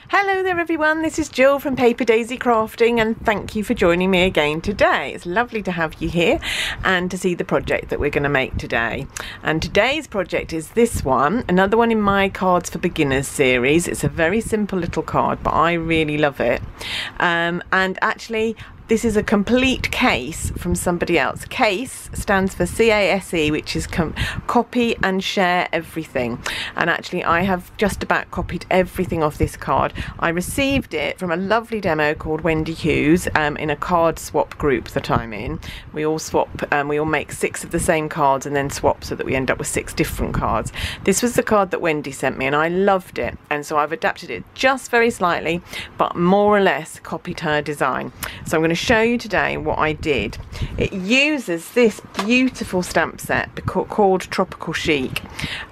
Hello there everyone, this is Jill from Paper Daisy Crafting and thank you for joining me again today. It's lovely to have you here and to see the project that we're going to make today. And today's project is this one, another one in my Cards for Beginners series. It's a very simple little card, but I really love it. And actually, this is a complete case from somebody else. CASE stands for C-A-S-E, which is copy and share everything. And actually I have just about copied everything off this card. I received it from a lovely demo called Wendy Hughes in a card swap group that I'm in. We all swap, we all make 6 of the same cards and then swap so that we end up with 6 different cards. This was the card that Wendy sent me and I loved it. And so I've adapted it just very slightly, but more or less copied her design. So I'm going to show you today what I did. It uses this beautiful stamp set called Tropical Chic.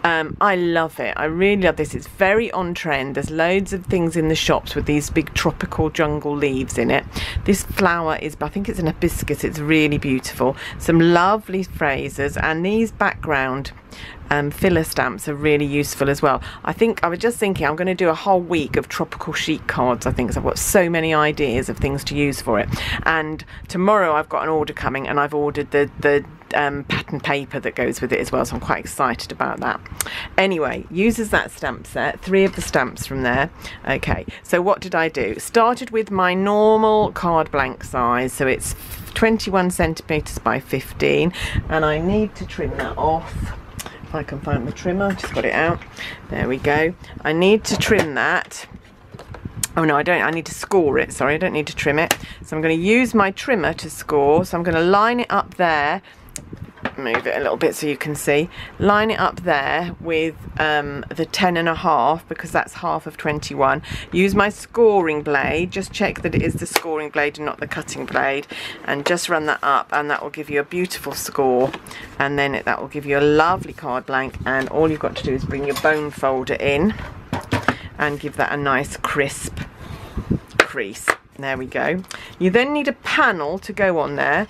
I love it. I really love this. It's very on trend. There's loads of things in the shops with these big tropical jungle leaves in it. This flower is, I think it's an hibiscus. It's really beautiful. Some lovely phrases, and these background filler stamps are really useful as well. I was just thinking I'm going to do a whole week of Tropical Chic cards, I think, because I've got so many ideas of things to use for it. And tomorrow I've got an order coming and I've ordered the pattern paper that goes with it as well, so I'm quite excited about that. Anyway, uses that stamp set, 3 of the stamps from there. Okay, so what did I do? Started with my normal card blank size, so it's 21 centimeters by 15, and I need to trim that off. I can find my trimmer, I've just got it out. There we go. I need to trim that. Oh no, I don't. I need to score it. Sorry, I don't need to trim it. So I'm going to use my trimmer to score. So I'm going to line it up there. Move it a little bit so you can see. Line it up there with the 10.5, because that's half of 21. Use my scoring blade. Just check that it is the scoring blade and not the cutting blade, and just run that up, and that will give you a beautiful score. And then that will give you a lovely card blank. And all you've got to do is bring your bone folder in and give that a nice crisp crease. There we go. You then need a panel to go on there.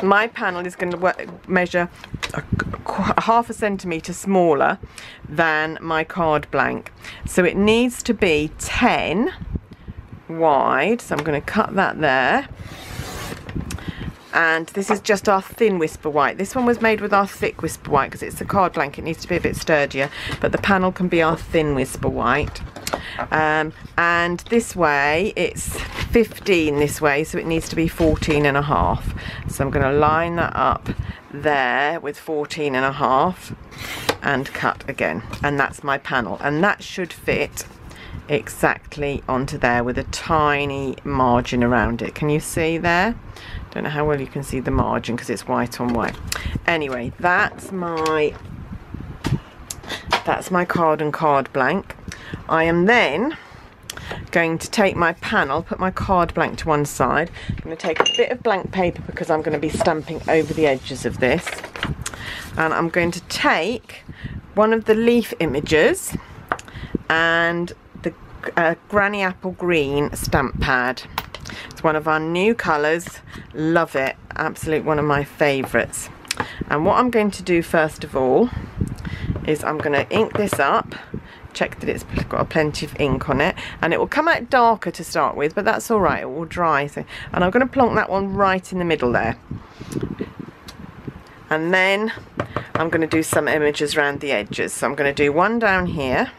My panel is going to measure half a centimetre smaller than my card blank, so it needs to be 10 wide. So I'm going to cut that there. And this is just our thin whisper white. This one was made with our thick whisper white because it's a card blank. It needs to be a bit sturdier, but the panel can be our thin whisper white. And this way it's 15 this way, so it needs to be 14.5. So I'm going to line that up there with 14.5 and cut again. And that's my panel, and that should fit exactly onto there with a tiny margin around it. Can you see there? Don't know how well you can see the margin because it's white on white. Anyway, that's my card and card blank. I am then going to take my panel, put my card blank to one side. I'm going to take a bit of blank paper because I'm going to be stamping over the edges of this. And I'm going to take one of the leaf images and the Granny Apple Green stamp pad. It's one of our new colours. Love it. Absolute one of my favourites. And what I'm going to do first of all is I'm going to ink this up. Check that it's got plenty of ink on it, and it will come out darker to start with, but that's all right, it will dry. So, and I'm going to plonk that one right in the middle there, and then I'm going to do some images around the edges. So I'm going to do one down here,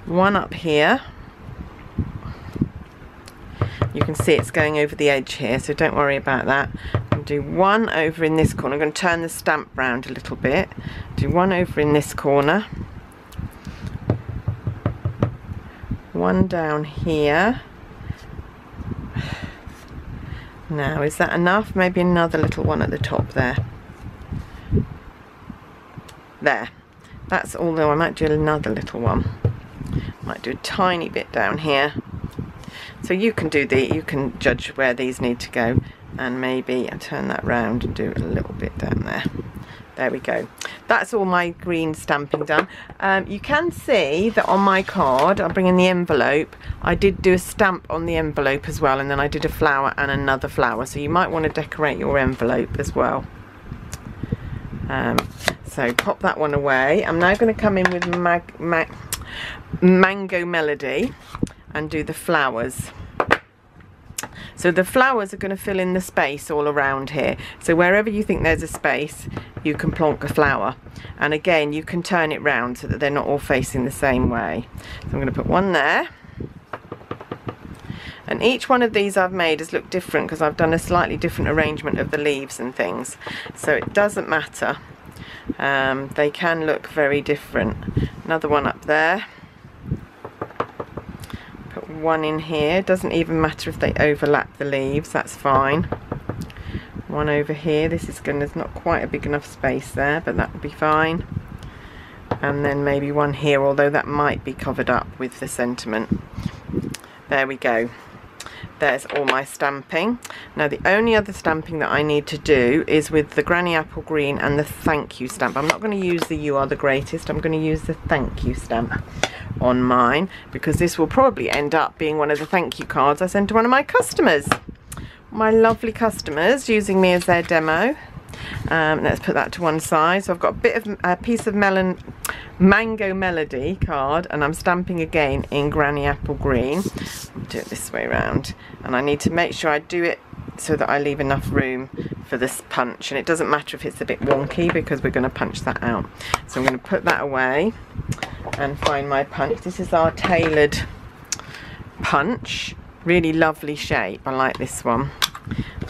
one up here. You can see it's going over the edge here, so don't worry about that. I'll do one over in this corner. I'm going to turn the stamp round a little bit. Do one over in this corner. One down here. Now, is that enough? Maybe another little one at the top there. There. That's all, though I might do another little one. Might do a tiny bit down here. So you can judge where these need to go, and maybe I turn that round and do a little bit down there. There we go. That's all my green stamping done. You can see that on my card, I'll bring in the envelope, I did do a stamp on the envelope as well, and then I did a flower and another flower, so you might want to decorate your envelope as well. So pop that one away. I'm now going to come in with Mango Melody and do the flowers. So the flowers are going to fill in the space all around here. So wherever you think there's a space, you can plonk a flower. And again, you can turn it round so that they're not all facing the same way. So I'm going to put one there. And each one of these I've made has looked different because I've done a slightly different arrangement of the leaves and things. So it doesn't matter. They can look very different. Another one up there. Put one in here. Doesn't even matter if they overlap the leaves, that's fine. One over here. This is there's not quite a big enough space there, but that will be fine. And then maybe one here, although that might be covered up with the sentiment. There we go. There's all my stamping. Now the only other stamping that I need to do is with the Granny Apple Green and the thank you stamp. I'm not going to use the You Are the Greatest, I'm going to use the thank you stamp on mine, because this will probably end up being one of the thank you cards I sent to one of my customers. My lovely customers using me as their demo. Let's put that to one side. So I've got a piece of Mango Melody card, and I'm stamping again in Granny Apple Green. I'll do it this way around, and I need to make sure I do it so that I leave enough room for this punch, and it doesn't matter if it's a bit wonky because we're going to punch that out. So I'm going to put that away and find my punch. This is our tailored punch, really lovely shape. I like this one.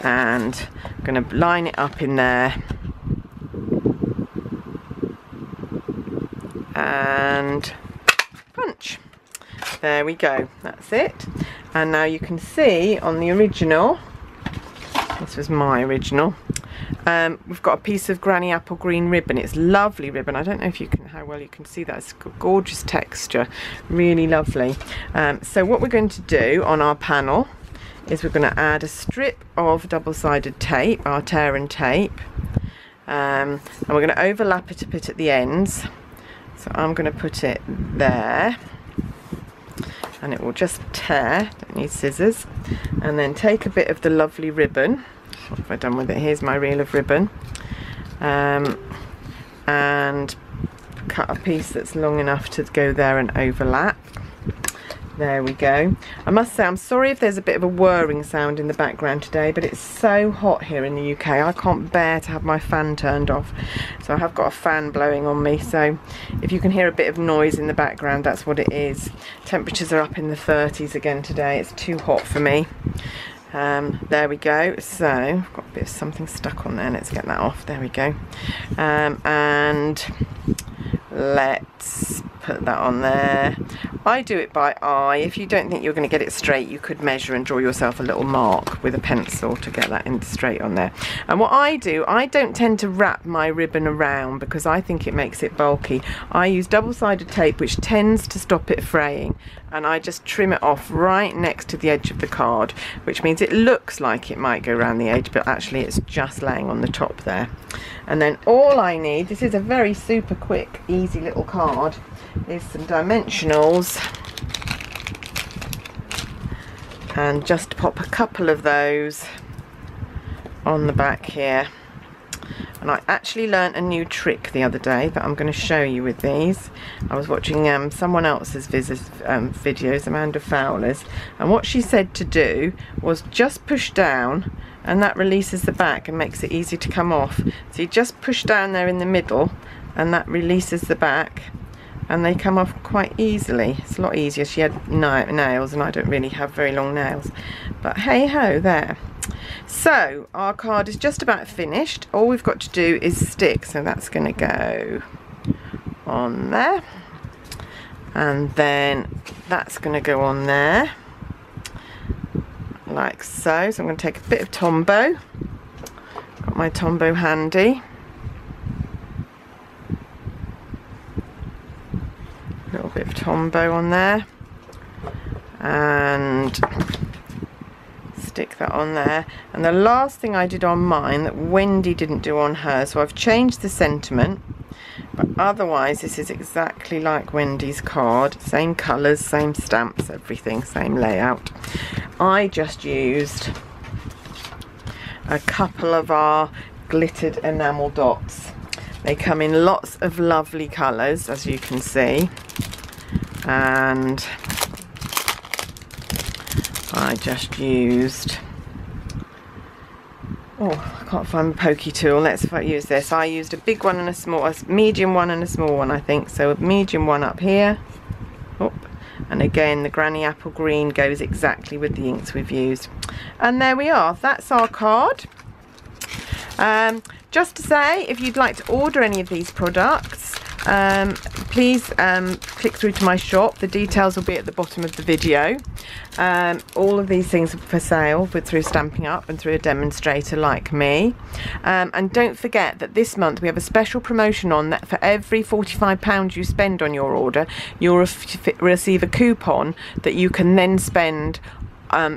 And I'm going to line it up in there and punch. There we go, that's it. And now you can see on the original, this was my original, we've got a piece of Granny Apple Green ribbon. It's lovely ribbon. I don't know if you can, how well you can see that. It's got gorgeous texture, really lovely. So what we're going to do on our panel is we're going to add a strip of double-sided tape, our tear and tape, and we're going to overlap it a bit at the ends. So I'm going to put it there, and it will just tear, don't need scissors, and then take a bit of the lovely ribbon. What have I done with it? Here's my reel of ribbon, and cut a piece that's long enough to go there and overlap. There we go. I must say, I'm sorry if there's a bit of a whirring sound in the background today, but it's so hot here in the UK. I can't bear to have my fan turned off. So I have got a fan blowing on me. So if you can hear a bit of noise in the background, that's what it is. Temperatures are up in the 30s again today. It's too hot for me. There we go. So I've got a bit of something stuck on there. Let's get that off. There we go. And let's put that on there. I do it by eye. If you don't think you're going to get it straight, you could measure and draw yourself a little mark with a pencil to get that in straight on there. And what I do, I don't tend to wrap my ribbon around because I think it makes it bulky. I use double-sided tape, which tends to stop it fraying, and I just trim it off right next to the edge of the card, which means it looks like it might go around the edge, but actually it's just laying on the top there. And then all I need, this is a very super quick, easy little card, is some dimensionals, and just pop a couple of those on the back here. And I actually learnt a new trick the other day that I'm going to show you with these. I was watching someone else's videos, Amanda Fowler's, and what she said to do was just push down, and that releases the back and makes it easy to come off. So you just push down there in the middle, and that releases the back, and they come off quite easily. It's a lot easier. She had nails, and I don't really have very long nails, but hey ho, there. So our card is just about finished. All we've got to do is stick, so that's going to go on there, and then that's going to go on there like so. So I'm going to take a bit of Tombow. Got my Tombow handy. A little bit of Tombow on there, and stick that on there. And the last thing I did on mine that Wendy didn't do on her, so I've changed the sentiment, but otherwise this is exactly like Wendy's card, same colours, same stamps, everything, same layout. I just used a couple of our glittered enamel dots. They come in lots of lovely colours, as you can see, and I just used, oh, I can't find my pokey tool. Let's use this. I used a big one and a medium one and a small one, I think. So a medium one up here. Oh, and again, the Granny Apple Green goes exactly with the inks we've used. And there we are. That's our card. Just to say, if you'd like to order any of these products, please click through to my shop. The details will be at the bottom of the video. All of these things are for sale through Stampin Up and through a demonstrator like me. And don't forget that this month we have a special promotion on that for every £45 you spend on your order, you'll receive a coupon that you can then spend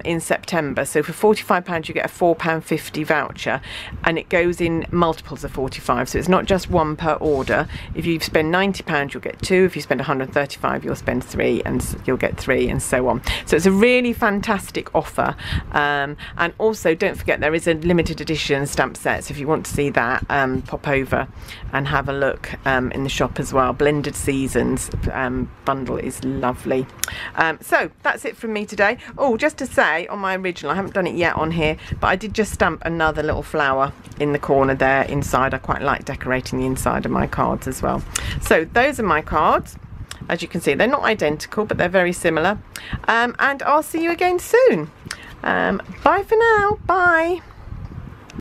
in September. So for £45 you get a £4.50 voucher, and it goes in multiples of 45, so it's not just one per order. If you spend £90 you'll get 2, if you spend £135 you'll spend 3, and you'll get 3, and so on. So it's a really fantastic offer. And also don't forget there is a limited edition stamp set, so if you want to see that, pop over and have a look in the shop as well. Blended Seasons bundle is lovely. So that's it from me today. Oh, just to say, on my original, I haven't done it yet on here, but I did just stamp another little flower in the corner there inside. I quite like decorating the inside of my cards as well. So those are my cards. As you can see, they're not identical, but they're very similar. And I'll see you again soon. Bye for now. Bye.